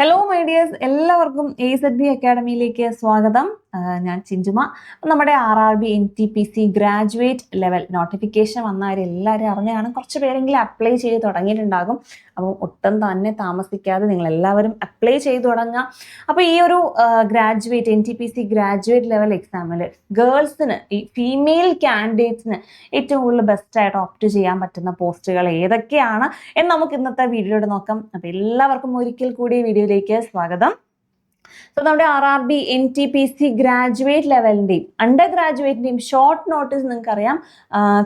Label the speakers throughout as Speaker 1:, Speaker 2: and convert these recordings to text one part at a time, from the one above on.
Speaker 1: Hello my dears, എല്ലാവർക്കും AZB അക്കാഡമിയിലേക്ക് സ്വാഗതം. ഞാൻ ചിഞ്ചുമ. നമ്മുടെ RRB NTPC graduate level notification വന്നവരെല്ലാവരും അറിഞ്ഞാണ്. കുറച്ച് പേരെങ്കിലും അപ്ലൈ ചെയ്ത് തുടങ്ങിയിട്ടുണ്ടാകും. അപ്പോൾ ഒട്ടും തന്നെ താമസിക്കാതെ നിങ്ങൾ എല്ലാവരും അപ്ലൈ ചെയ്ത് തുടങ്ങുക. അപ്പോൾ ഈ ഒരു ഗ്രാജുവേറ്റ് NTPC ഗ്രാജുവേറ്റ് ലെവൽ എക്സാമിൽ ഗേൾസിന്, ഈ ഫീമെയിൽ കാൻഡിഡേറ്റ്സിന് ഏറ്റവും കൂടുതൽ ബെസ്റ്റായിട്ട് ഓപ്റ്റ് ചെയ്യാൻ പറ്റുന്ന പോസ്റ്റുകൾ ഏതൊക്കെയാണ് എന്ന് നമുക്ക് ഇന്നത്തെ വീഡിയോയിൽ നോക്കാം. അപ്പോൾ എല്ലാവർക്കും ഒരിക്കൽ കൂടി വീഡിയോയിലേക്ക് സ്വാഗതം. സോ നമ്മുടെ RRB NTPC ഗ്രാജുവേറ്റ് ലെവലിൻ്റെയും അണ്ടർ ഗ്രാജുവേറ്റിൻ്റെയും ഷോർട്ട് നോട്ടീസ് നിങ്ങൾക്കറിയാം,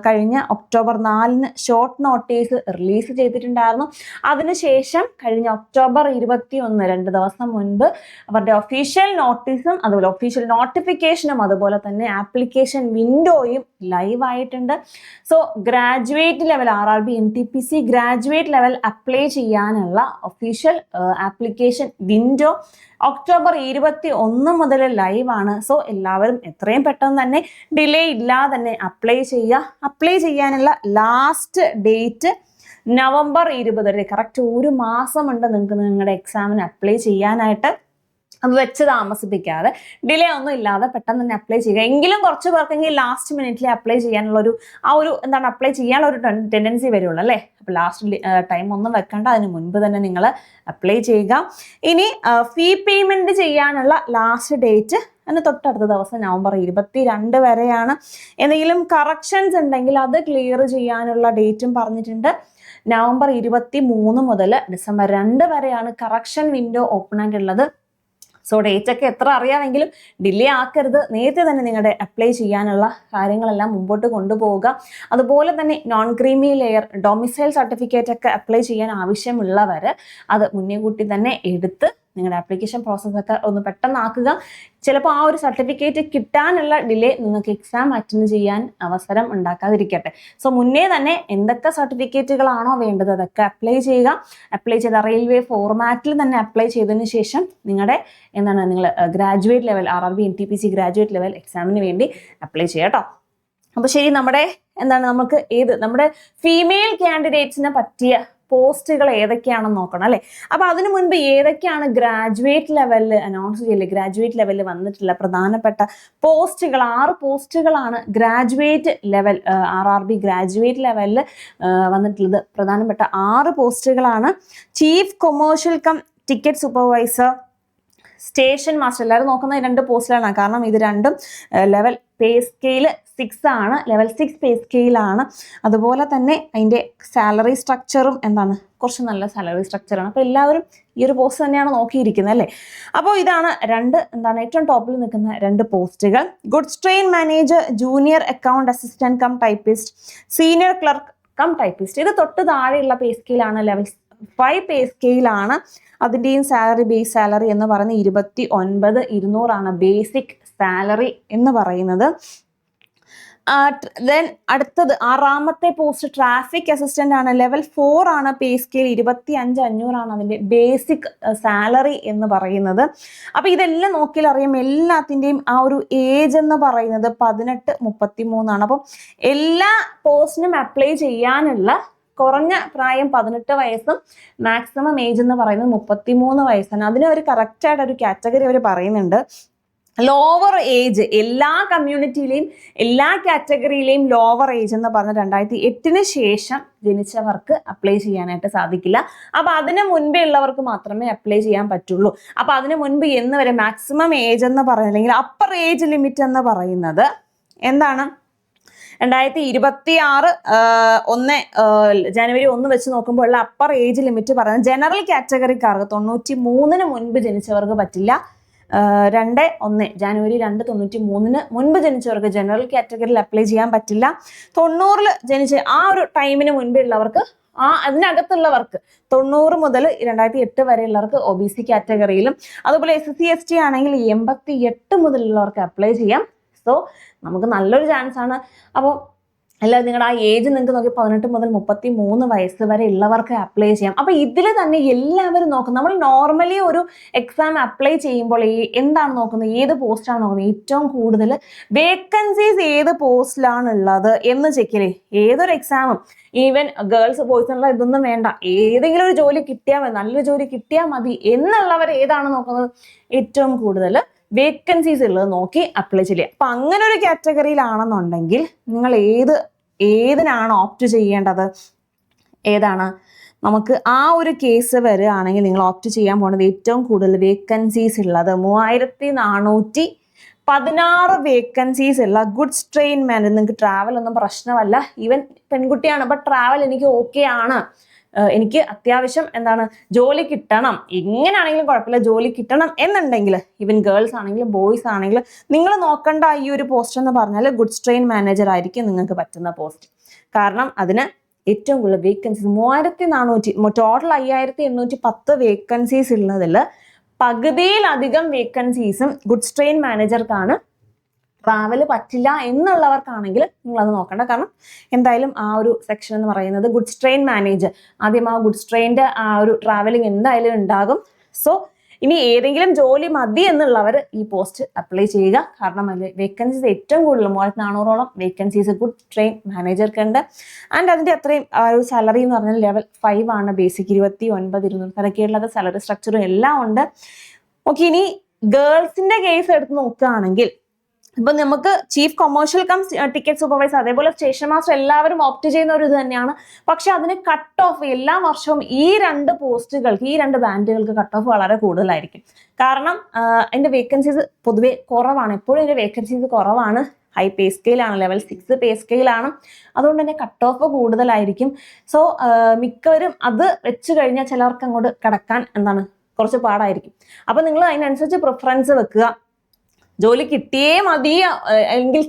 Speaker 1: കഴിഞ്ഞ ഒക്ടോബർ 4 ഷോർട്ട് നോട്ടീസ് റിലീസ് ചെയ്തിട്ടുണ്ടായിരുന്നു. അതിനുശേഷം കഴിഞ്ഞ ഒക്ടോബർ 21, 2 ദിവസം മുൻപ് അവരുടെ ഒഫീഷ്യൽ നോട്ടീസും അതുപോലെ ഒഫീഷ്യൽ നോട്ടിഫിക്കേഷനും അതുപോലെ തന്നെ ആപ്ലിക്കേഷൻ വിൻഡോയും ലൈവ് ആയിട്ടുണ്ട്. So graduate level RRB NTPC graduate level apply ചെയ്യാനുള്ള ഒഫീഷ്യൽ ആപ്ലിക്കേഷൻ വിൻഡോ ഒക്ടോബർ 21 മുതൽ ലൈവ് ആണ്. സോ എല്ലാവരും എത്രയും പെട്ടെന്ന് തന്നെ ഡിലേ ഇല്ലാതെ തന്നെ അപ്ലൈ ചെയ്യുക. അപ്ലൈ ചെയ്യാനുള്ള ലാസ്റ്റ് ഡേറ്റ് നവംബർ 20 വരെ. കറക്റ്റ് ഒരു മാസമുണ്ട് നിങ്ങൾക്ക് നിങ്ങളുടെ എക്സാമിന് അപ്ലൈ ചെയ്യാനായിട്ട്. അത് വെച്ച് താമസിപ്പിക്കാതെ ഡിലേ ഒന്നും ഇല്ലാതെ പെട്ടെന്ന് തന്നെ അപ്ലൈ ചെയ്യുക. എങ്കിലും കുറച്ച് പേർക്കെങ്കിൽ ലാസ്റ്റ് മിനിറ്റിൽ അപ്ലൈ ചെയ്യാനുള്ള അപ്ലൈ ചെയ്യാനുള്ള ഒരു ടെൻഡൻസി വരുള്ളൂ അല്ലേ. അപ്പോൾ ലാസ്റ്റ് ടൈം ഒന്നും വെക്കേണ്ട, അതിന് മുൻപ് തന്നെ നിങ്ങൾ അപ്ലൈ ചെയ്യുക. ഇനി ഫീ പേയ്മെൻറ്റ് ചെയ്യാനുള്ള ലാസ്റ്റ് ഡേറ്റ് അതിന് തൊട്ടടുത്ത ദിവസം നവംബർ 22 വരെയാണ്. എന്തെങ്കിലും കറക്ഷൻസ് ഉണ്ടെങ്കിൽ അത് ക്ലിയർ ചെയ്യാനുള്ള ഡേറ്റും പറഞ്ഞിട്ടുണ്ട്. നവംബർ 23 മുതൽ ഡിസംബർ 2 വരെയാണ് കറക്ഷൻ വിൻഡോ ഓപ്പൺ ആയിട്ടുള്ളത്. സോ ഡേറ്റ് ഒക്കെ എത്ര അറിയാമെങ്കിലും ഡിലേ ആക്കരുത്. നേരത്തെ തന്നെ നിങ്ങളുടെ അപ്ലൈ ചെയ്യാനുള്ള കാര്യങ്ങളെല്ലാം മുമ്പോട്ട് കൊണ്ടുപോവുക. അതുപോലെ തന്നെ non creamy layer domicile certificate ഒക്കെ അപ്ലൈ ചെയ്യാൻ ആവശ്യമുള്ളവർ അത് മുന്നേ കൂട്ടി തന്നെ എടുത്ത് നിങ്ങളുടെ ആപ്ലിക്കേഷൻ പ്രോസസ്സൊക്കെ ഒന്ന് പെട്ടെന്നാക്കുക. ചിലപ്പോൾ ആ ഒരു സർട്ടിഫിക്കറ്റ് കിട്ടാനുള്ള ഡിലേ നിങ്ങൾക്ക് എക്സാം അറ്റൻഡ് ചെയ്യാൻ അവസരം ഉണ്ടാക്കാതിരിക്കട്ടെ. സോ മുന്നേ തന്നെ എന്തൊക്കെ സർട്ടിഫിക്കറ്റുകളാണോ വേണ്ടത് അതൊക്കെ അപ്ലൈ ചെയ്യുക. അപ്ലൈ ചെയ്ത റെയിൽവേ ഫോർമാറ്റിൽ തന്നെ അപ്ലൈ ചെയ്തതിന് ശേഷം നിങ്ങൾ graduate level RRB NTPC graduate level എക്സാമിന് വേണ്ടി അപ്ലൈ ചെയ്യുക കേട്ടോ. അപ്പോൾ ശരി, നമ്മുടെ ഫീമെയിൽ കാൻഡിഡേറ്റ്സിനെ പറ്റിയ പോസ്റ്റുകൾ ഏതൊക്കെയാണെന്ന് നോക്കണം അല്ലേ. അപ്പോൾ അതിനു മുൻപ് ഏതൊക്കെയാണ് ഗ്രാജുവേറ്റ് ലെവലിൽ അനൗൺസ് ചെയ്യില്ലേ, ഗ്രാജുവേറ്റ് ലെവലിൽ വന്നിട്ടുള്ള പ്രധാനപ്പെട്ട പോസ്റ്റുകൾ 6 പോസ്റ്റുകളാണ് ഗ്രാജുവേറ്റ് ലെവൽ RRB ഗ്രാജുവേറ്റ് ലെവലിൽ വന്നിട്ടുള്ളത്. പ്രധാനപ്പെട്ട 6 പോസ്റ്റുകളാണ്. Chief commercial cum ticket supervisor, station master. എല്ലാവരും നോക്കുന്ന 2 പോസ്റ്റുകളാണ്, കാരണം ഇത് രണ്ടും ലെവൽ പേ സ്കെയിൽ 6 ആണ്, ലെവൽ 6 പേ സ്കെയിലാണ്. അതുപോലെ തന്നെ അതിൻ്റെ സാലറി സ്ട്രക്ചറും കുറച്ച് നല്ല സാലറി സ്ട്രക്ചറാണ്. അപ്പോൾ എല്ലാവരും ഈ ഒരു പോസ്റ്റ് തന്നെയാണ് നോക്കിയിരിക്കുന്നത് അല്ലേ. അപ്പോൾ ഇതാണ് ഏറ്റവും ടോപ്പിൽ നിൽക്കുന്ന 2 പോസ്റ്റുകൾ. Goods train manager, junior account assistant cum typist, senior clerk cum typist. ഇത് തൊട്ട് താഴെയുള്ള പേ സ്കെയിലാണ്, ലെവൽ 5 പേ സ്കെയിലാണ്. അതിൻ്റെയും ബേസ് സാലറി എന്ന് പറയുന്നത് 29,200 ആണ് ബേസിക് സാലറി എന്ന് പറയുന്നത്. ദെൻ അടുത്തത് 6ാമത്തെ പോസ്റ്റ് ട്രാഫിക് അസിസ്റ്റന്റ് ആണ്, ലെവൽ 4 ആണ് പേ സ്കെയിൽ, 25,500 ആണ് അതിൻ്റെ ബേസിക് സാലറി എന്ന് പറയുന്നത്. അപ്പോൾ ഇതെല്ലാം നോക്കിയാൽ അറിയാം, എല്ലാത്തിൻ്റെയും ആ ഒരു ഏജ് എന്ന് പറയുന്നത് 18-33 ആണ്. അപ്പം എല്ലാ പോസ്റ്റിനും അപ്ലൈ ചെയ്യാനുള്ള കുറഞ്ഞ പ്രായം 18 വയസ്സും മാക്സിമം ഏജ് എന്ന് പറയുന്നത് 33 വയസ്സാണ്. അതിന് ഒരു കറക്റ്റായിട്ട് ഒരു കാറ്റഗറി അവർ പറയുന്നുണ്ട്. ലോവർ ഏജ് എല്ലാ കമ്മ്യൂണിറ്റിയിലെയും എല്ലാ കാറ്റഗറിയിലെയും ലോവർ ഏജ് എന്ന് പറഞ്ഞ 2008 ശേഷം ജനിച്ചവർക്ക് അപ്ലൈ ചെയ്യാനായിട്ട് സാധിക്കില്ല. അപ്പോൾ അതിന് മുൻപേ ഉള്ളവർക്ക് മാത്രമേ അപ്ലൈ ചെയ്യാൻ പറ്റുള്ളൂ. അപ്പോൾ അതിന് മുൻപ് എന്ന് വരെ മാക്സിമം ഏജ് എന്ന് പറയുന്നത്, അല്ലെങ്കിൽ അപ്പർ ഏജ് ലിമിറ്റ് എന്ന് പറയുന്നത് 2026 ജനുവരി 1 വെച്ച് നോക്കുമ്പോൾ ഉള്ള അപ്പർ ഏജ് ലിമിറ്റ് പറയുന്നത് ജനറൽ കാറ്റഗറിക്കാർക്ക് 93 മുൻപ് ജനിച്ചവർക്ക് പറ്റില്ല. ജനുവരി 2 93 മുൻപ് ജനിച്ചവർക്ക് ജനറൽ കാറ്റഗറിയിൽ അപ്ലൈ ചെയ്യാൻ പറ്റില്ല. 90 ജനിച്ച ആ ഒരു ടൈമിന് മുൻപേ ഉള്ളവർക്ക്, അതിനകത്തുള്ളവർക്ക് 90 മുതൽ 2008 വരെയുള്ളവർക്ക് OBC കാറ്റഗറിയിലും, അതുപോലെ SC ST ആണെങ്കിൽ 88 മുതലുള്ളവർക്ക് അപ്ലൈ ചെയ്യാം. സോ നമുക്ക് നല്ലൊരു ചാൻസ് ആണ്. അപ്പോൾ അല്ല നിങ്ങളുടെ ആ ഏജ് നിങ്ങൾക്ക് നോക്കി 18 മുതൽ 33 വയസ്സ് വരെ ഉള്ളവർക്ക് അപ്ലൈ ചെയ്യാം. അപ്പൊ ഇതിൽ തന്നെ എല്ലാവരും നോക്കും. നമ്മൾ നോർമലി ഒരു എക്സാം അപ്ലൈ ചെയ്യുമ്പോൾ എന്താണ് നോക്കുന്നത്, ഏത് പോസ്റ്റാണ് നോക്കുന്നത്, ഏറ്റവും കൂടുതൽ വേക്കൻസീസ് ഏത് പോസ്റ്റിലാണ് ഉള്ളത് എന്ന് ചെക്ക് ചെയ്യേ. ഏതൊരു എക്സാമും ഈവൻ ഗേൾസ് ബോയ്സ് എന്നുള്ള ഇതൊന്നും വേണ്ട, ഏതെങ്കിലും ഒരു ജോലി കിട്ടിയാൽ മതി, നല്ലൊരു ജോലി കിട്ടിയാൽ മതി എന്നുള്ളവർ ഏതാണ് നോക്കുന്നത്, ഏറ്റവും കൂടുതൽ വേക്കൻസീസ് ഉള്ളത് നോക്കി അപ്ലൈ ചെയ്യുക. അപ്പൊ അങ്ങനെ ഒരു കാറ്റഗറിയിലാണെന്നുണ്ടെങ്കിൽ നിങ്ങൾ ഏതിനാണ് ഓപ്റ്റ് ചെയ്യേണ്ടത്, ഏതാണ് നമുക്ക് ആ ഒരു കേസ് വരികയാണെങ്കിൽ നിങ്ങൾ ഓപ്റ്റ് ചെയ്യാൻ പോകുന്നത് ഏറ്റവും കൂടുതൽ വേക്കൻസീസ് ഉള്ളത് 3416 വേക്കൻസീസ് ഉള്ള ഗുഡ്സ് ട്രെയിൻ മാനേജർ. നിങ്ങൾക്ക് ട്രാവൽ ഒന്നും പ്രശ്നമല്ല, ഈവൻ പെൺകുട്ടിയാണ് ബട്ട് ട്രാവൽ എനിക്ക് ഓക്കെ ആണ്, എനിക്ക് അത്യാവശ്യം എന്താണ് ജോലി കിട്ടണം, എങ്ങനെയാണെങ്കിലും കുഴപ്പമില്ല ജോലി കിട്ടണം എന്നുണ്ടെങ്കിൽ ഈവൻ ഗേൾസ് ആണെങ്കിലും ബോയ്സ് ആണെങ്കിലും നിങ്ങൾ നോക്കേണ്ട ഈ ഒരു പോസ്റ്റ് എന്ന് പറഞ്ഞാൽ ഗുഡ്സ് ട്രെയിൻ മാനേജർ ആയിരിക്കും നിങ്ങൾക്ക് പറ്റുന്ന പോസ്റ്റ്. കാരണം അതിന് ഏറ്റവും കൂടുതൽ വേക്കൻസീസ് 3400, ടോട്ടൽ 5810 വേക്കൻസീസ് ഉള്ളതിൽ പകുതിയിലധികം വേക്കൻസീസും ഗുഡ്സ് ട്രെയിൻ മാനേജർക്കാണ്. ട്രാവൽ പറ്റില്ല എന്നുള്ളവർക്കാണെങ്കിൽ നിങ്ങൾ അത് നോക്കണ്ട. കാരണം എന്തായാലും ആ ഒരു സെക്ഷൻ എന്ന് പറയുന്നത് ഗുഡ്സ് ട്രെയിൻ മാനേജർ, ആദ്യം ആ ഗുഡ്സ് ട്രെയിൻ്റെ ആ ഒരു ട്രാവലിംഗ് എന്തായാലും ഉണ്ടാകും. സോ ഇനി ഏതെങ്കിലും ജോലി മതി എന്നുള്ളവർ ഈ പോസ്റ്റ് അപ്ലൈ ചെയ്യുക. കാരണം അതിൽ വേക്കൻസീസ് ഏറ്റവും കൂടുതൽ 3400ഓളം വേക്കൻസീസ് ഗുഡ് ട്രെയിൻ മാനേജർക്ക് ഉണ്ട്. ആൻഡ് അതിൻ്റെ അത്രയും ഒരു സാലറി എന്ന് പറഞ്ഞാൽ ലെവൽ 5 ആണ്, ബേസിക് 29,200 തിരക്കിയുള്ളത്, സാലറി സ്ട്രക്ചറും എല്ലാം ഉണ്ട്. ഓക്കെ, ഇനി ഗേൾസിന്റെ കേസ് എടുത്ത് നോക്കുകയാണെങ്കിൽ ഇപ്പൊ നമുക്ക് chief commercial cum ticket supervisor അതേപോലെ സ്റ്റേഷൻ മാസ്റ്റർ എല്ലാവരും ഓപ്റ്റ് ചെയ്യുന്ന ഒരു ഇത് തന്നെയാണ്. പക്ഷെ അതിന് കട്ട് ഓഫ് എല്ലാ വർഷവും ഈ 2 പോസ്റ്റുകൾക്ക്, ഈ 2 ബാൻഡുകൾക്ക് കട്ട് ഓഫ് വളരെ കൂടുതലായിരിക്കും. കാരണം അതിന്റെ വേക്കൻസീസ് പൊതുവെ കുറവാണ്, എപ്പോഴും അതിന്റെ വേക്കൻസീസ് കുറവാണ്. ഹൈ പേ സ്കെയിലാണ്, ലെവൽ 6 പേ സ്കെയിലാണ്, അതുകൊണ്ട് തന്നെ കട്ട് ഓഫ് കൂടുതലായിരിക്കും. സോ മിക്കവരും അത് വെച്ച് കഴിഞ്ഞാൽ ചിലർക്ക് അങ്ങോട്ട് കിടക്കാൻ എന്താണ് കുറച്ച് പാടായിരിക്കും. അപ്പൊ നിങ്ങൾ അതിനനുസരിച്ച് പ്രിഫറൻസ് വെക്കുക. ജോലി കിട്ടിയേ മതി, അല്ലെങ്കിൽ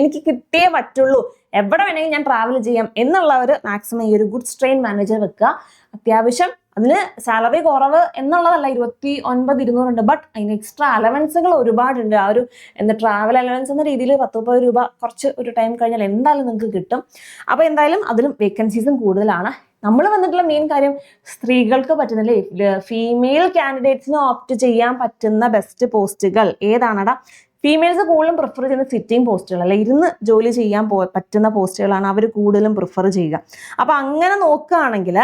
Speaker 1: എനിക്ക് കിട്ടിയേ പറ്റുള്ളൂ, എവിടെ വേണമെങ്കിൽ ഞാൻ ട്രാവൽ ചെയ്യാം എന്നുള്ളവർ മാക്സിമം ഈ ഒരു ഗുഡ്സ് ട്രെയിൻ മാനേജർ വെക്കുക. അത്യാവശ്യം അതിന് സാലറി കുറവ് എന്നുള്ളതല്ല, 29,200 ഉണ്ട്, ബട്ട് അതിന് എക്സ്ട്രാ അലവൻസുകൾ ഒരുപാടുണ്ട്. ആ ഒരു ട്രാവൽ അലവൻസ് എന്ന രീതിയിൽ 10-30 രൂപ കുറച്ച് ഒരു ടൈം കഴിഞ്ഞാൽ എന്തായാലും നിങ്ങൾക്ക് കിട്ടും. അപ്പോൾ എന്തായാലും അതിലും വേക്കൻസീസും കൂടുതലാണ്. നമ്മൾ വന്നിട്ടുള്ള മെയിൻ കാര്യം സ്ത്രീകൾക്ക് പറ്റുന്നില്ലേ, ഫീമെയിൽ കാൻഡിഡേറ്റ്സിന് ഓപ്റ്റ് ചെയ്യാൻ പറ്റുന്ന ബെസ്റ്റ് പോസ്റ്റുകൾ ഏതാണടാ? ഫീമെയിൽസ് കൂടുതലും പ്രിഫർ ചെയ്യുന്ന സിറ്റിംഗ് പോസ്റ്റുകൾ, അല്ലെ ഇരുന്ന് ജോലി ചെയ്യാൻ പറ്റുന്ന പോസ്റ്റുകളാണ് അവർ കൂടുതലും പ്രിഫർ ചെയ്യുക. അപ്പൊ അങ്ങനെ നോക്കുകയാണെങ്കിൽ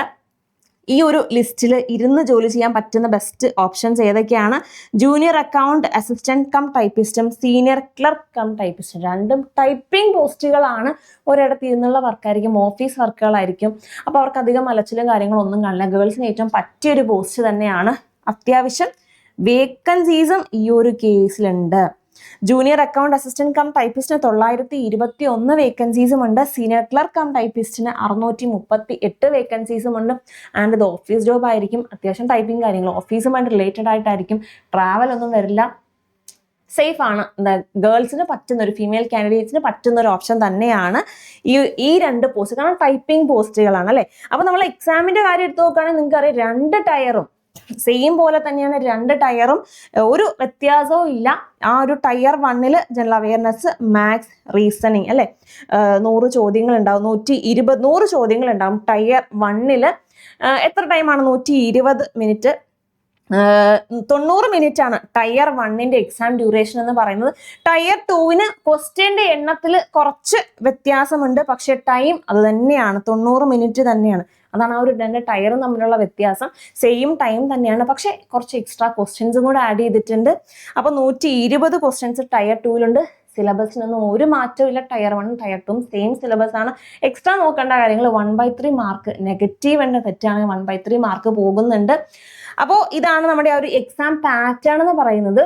Speaker 1: ഈ ഒരു ലിസ്റ്റിൽ ഇരുന്ന് ജോലി ചെയ്യാൻ പറ്റുന്ന ബെസ്റ്റ് ഓപ്ഷൻസ് ഏതൊക്കെയാണ്? ജൂനിയർ അക്കൗണ്ട് അസിസ്റ്റന്റ് കം ടൈപ്പിസ്റ്റും സീനിയർ ക്ലർക്ക് കം ടൈപ്പിസ്റ്റും. രണ്ടും ടൈപ്പിംഗ് പോസ്റ്റുകളാണ്. ഒരിടത്ത് ഇരുന്നുള്ള വർക്കായിരിക്കും, ഓഫീസ് വർക്കുകളായിരിക്കും. അപ്പോൾ അവർക്ക് അധികം അലച്ചിലും കാര്യങ്ങളൊന്നും കാണില്ല. ഗേൾസിന് ഏറ്റവും പറ്റിയൊരു പോസ്റ്റ് തന്നെയാണ്. അത്യാവശ്യം വേക്കൻസീസും ഈ ഒരു കേസിലുണ്ട്. ജൂനിയർ അക്കൗണ്ട് അസിസ്റ്റന്റ് കം ടൈപ്പിസ്റ്റിന് 921 വേക്കൻസീസും ഉണ്ട്. സീനിയർ ക്ലർക്ക് കം ടൈപ്പിസ്റ്റിന് 638 വേക്കൻസീസും ഉണ്ട്. ആൻഡ് ഇത് ഓഫീസ് ജോബ് ആയിരിക്കും. അത്യാവശ്യം ടൈപ്പിംഗ് കാര്യങ്ങൾ ഓഫീസുമായിട്ട് റിലേറ്റഡ് ആയിട്ടായിരിക്കും. ട്രാവൽ ഒന്നും വരില്ല, സേഫ് ആണ്. ഗേൾസിന് പറ്റുന്ന ഒരു ഫീമെയിൽ കാൻഡിഡേറ്റ്സിന് പറ്റുന്ന ഒരു ഓപ്ഷൻ തന്നെയാണ് ഈ 2 പോസ്റ്റ്. കാരണം ടൈപ്പിംഗ് പോസ്റ്റുകളാണ് അല്ലേ. അപ്പൊ നമ്മൾ എക്സാമിന്റെ കാര്യം എടുത്ത് നോക്കുകയാണെങ്കിൽ നിങ്ങൾക്ക് അറിയാം 2 ടയറും സെയിം പോലെ തന്നെയാണ്. 2 ടയറും ഒരു വ്യത്യാസവും ഇല്ല. ആ ഒരു tier 1 general awareness, maths, reasoning അല്ലെ 100 ചോദ്യങ്ങൾ ഉണ്ടാവും. 100 ചോദ്യങ്ങൾ ഉണ്ടാവും. ടയർ 1 എത്ര ടൈമാണ്? 120 മിനിറ്റ്. 90 മിനിറ്റ് ആണ് ടയർ 1 എക്സാം ഡ്യൂറേഷൻ എന്ന് പറയുന്നത്. ടയർ 2 ക്വസ്റ്റ്യന്റെ എണ്ണത്തിൽ കുറച്ച് വ്യത്യാസമുണ്ട്, പക്ഷെ ടൈം അത് തന്നെയാണ്, 90 മിനിറ്റ് തന്നെയാണ്. അതാണ് ആ ഒരു 2 ടയറും തമ്മിലുള്ള വ്യത്യാസം. സെയിം ടൈം തന്നെയാണ്, പക്ഷെ കുറച്ച് എക്സ്ട്രാ ക്വസ്റ്റ്യൻസും കൂടെ ആഡ് ചെയ്തിട്ടുണ്ട്. അപ്പൊ 120 ക്വസ്റ്റ്യൻസ് ടയർ 2 സിലബസിനൊന്നും ഒരു മാറ്റവും ഇല്ല. ടയർ 1 ടയർ 2 സെയിം സിലബസ് ആണ്. എക്സ്ട്രാ നോക്കേണ്ട കാര്യങ്ങൾ 1/3 മാർക്ക് നെഗറ്റീവ് ഉണ്ട്, തെറ്റാണെങ്കിൽ 1/3 മാർക്ക് പോകുന്നുണ്ട്. അപ്പോൾ ഇതാണ് നമ്മുടെ ആ ഒരു എക്സാം പാറ്റേൺ എന്ന് പറയുന്നത്.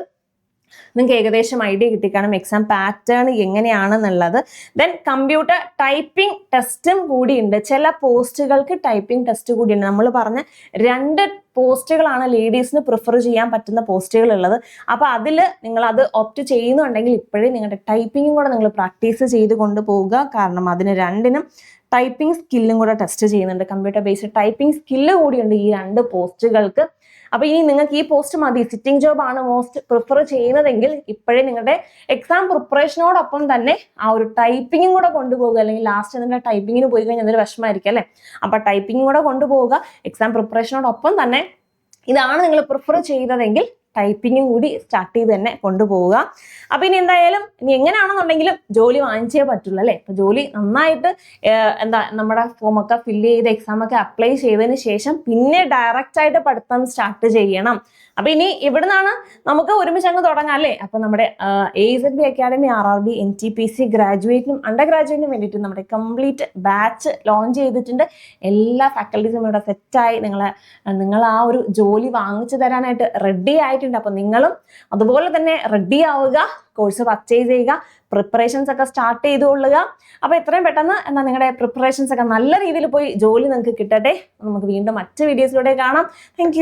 Speaker 1: നിങ്ങൾക്ക് ഏകദേശം ഐഡിയ കിട്ടിക്കാണും എക്സാം പാറ്റേൺ എങ്ങനെയാണെന്നുള്ളത്. ദെൻ കമ്പ്യൂട്ടർ ടൈപ്പിംഗ് ടെസ്റ്റും കൂടിയുണ്ട്. ചില പോസ്റ്റുകൾക്ക് ടൈപ്പിംഗ് ടെസ്റ്റ് കൂടിയുണ്ട്. നമ്മൾ പറഞ്ഞ 2 പോസ്റ്റുകളാണ് ലേഡീസിന് പ്രിഫർ ചെയ്യാൻ പറ്റുന്ന പോസ്റ്റുകൾ ഉള്ളത്. അപ്പോൾ അതിൽ നിങ്ങൾ അത് ഓപ്റ്റ് ചെയ്യുന്നുണ്ടെങ്കിൽ ഇപ്പോഴേ നിങ്ങളുടെ ടൈപ്പിങ്ങും കൂടെ നിങ്ങൾ പ്രാക്ടീസ് ചെയ്ത് കൊണ്ടുപോവുക. കാരണം അതിന് 2നും ടൈപ്പിംഗ് സ്കില്ലും കൂടെ ടെസ്റ്റ് ചെയ്യുന്നുണ്ട്. കമ്പ്യൂട്ടർ ബേസ്ഡ് ടൈപ്പിംഗ് സ്കില്ല് കൂടിയുണ്ട് ഈ 2 പോസ്റ്റുകൾക്ക്. അപ്പൊ ഇനി നിങ്ങൾക്ക് ഈ പോസ്റ്റ് മതി, സിറ്റിംഗ് ജോബ് ആണ് മോസ്റ്റ് പ്രിഫർ ചെയ്യുന്നതെങ്കിൽ ഇപ്പോഴേ നിങ്ങളുടെ എക്സാം പ്രിപ്പറേഷനോടൊപ്പം തന്നെ ആ ഒരു ടൈപ്പിംഗും കൂടെ കൊണ്ടുപോകുക. അല്ലെങ്കിൽ ലാസ്റ്റ് നിങ്ങളുടെ ടൈപ്പിങ്ങിന് പോയി കഴിഞ്ഞാൽ എന്തൊരു വിഷമമായിരിക്കും അല്ലേ. അപ്പൊ ടൈപ്പിംഗും കൂടെ കൊണ്ടുപോവുക. എക്സാം പ്രിപ്പറേഷനോടൊപ്പം തന്നെ ഇതാണ് നിങ്ങൾ പ്രിഫർ ചെയ്തതെങ്കിൽ ടൈപ്പിങ്ങും കൂടി സ്റ്റാർട്ട് ചെയ്ത് തന്നെ കൊണ്ടുപോവുക. അപ്പൊ ഇനി എന്തായാലും ഇനി എങ്ങനെയാണെന്നുണ്ടെങ്കിലും ജോലി വാങ്ങിച്ചേ പറ്റുള്ളൂ അല്ലേ. അപ്പൊ ജോലി നന്നായിട്ട് നമ്മുടെ ഫോമൊക്കെ ഫില്ല് ചെയ്ത് എക്സാം ഒക്കെ അപ്ലൈ ചെയ്തതിന് ശേഷം പിന്നെ ഡയറക്റ്റ് ആയിട്ട് പഠിത്തം സ്റ്റാർട്ട് ചെയ്യണം. അപ്പൊ ഇനി ഇവിടുന്നാണ് നമുക്ക് ഒരുമിച്ച് അങ്ങ് തുടങ്ങാം അല്ലേ. അപ്പൊ നമ്മുടെ AZB അക്കാഡമി RRB NTPC ഗ്രാജുവേറ്റിനും അണ്ടർ ഗ്രാജുവേറ്റിനും വേണ്ടിയിട്ട് നമ്മുടെ കംപ്ലീറ്റ് ബാച്ച് ലോഞ്ച് ചെയ്തിട്ടുണ്ട്. എല്ലാ ഫാക്കൽറ്റീസും ഇവിടെ സെറ്റായി നിങ്ങൾ ആ ഒരു ജോലി വാങ്ങിച്ചു തരാനായിട്ട് റെഡി ആയിട്ടുണ്ട്. അപ്പൊ നിങ്ങളും അതുപോലെ തന്നെ റെഡി ആവുക, കോഴ്സ് പർച്ചേസ് ചെയ്യുക, പ്രിപ്പറേഷൻസ് ഒക്കെ സ്റ്റാർട്ട് ചെയ്തുകൊള്ളുക. അപ്പൊ എത്രയും പെട്ടെന്ന് നിങ്ങളുടെ പ്രിപ്പറേഷൻസ് ഒക്കെ നല്ല രീതിയിൽ പോയി ജോലി നിങ്ങൾക്ക് കിട്ടട്ടെ. നമുക്ക് വീണ്ടും മറ്റ് വീഡിയോസിലൂടെ കാണാം. താങ്ക്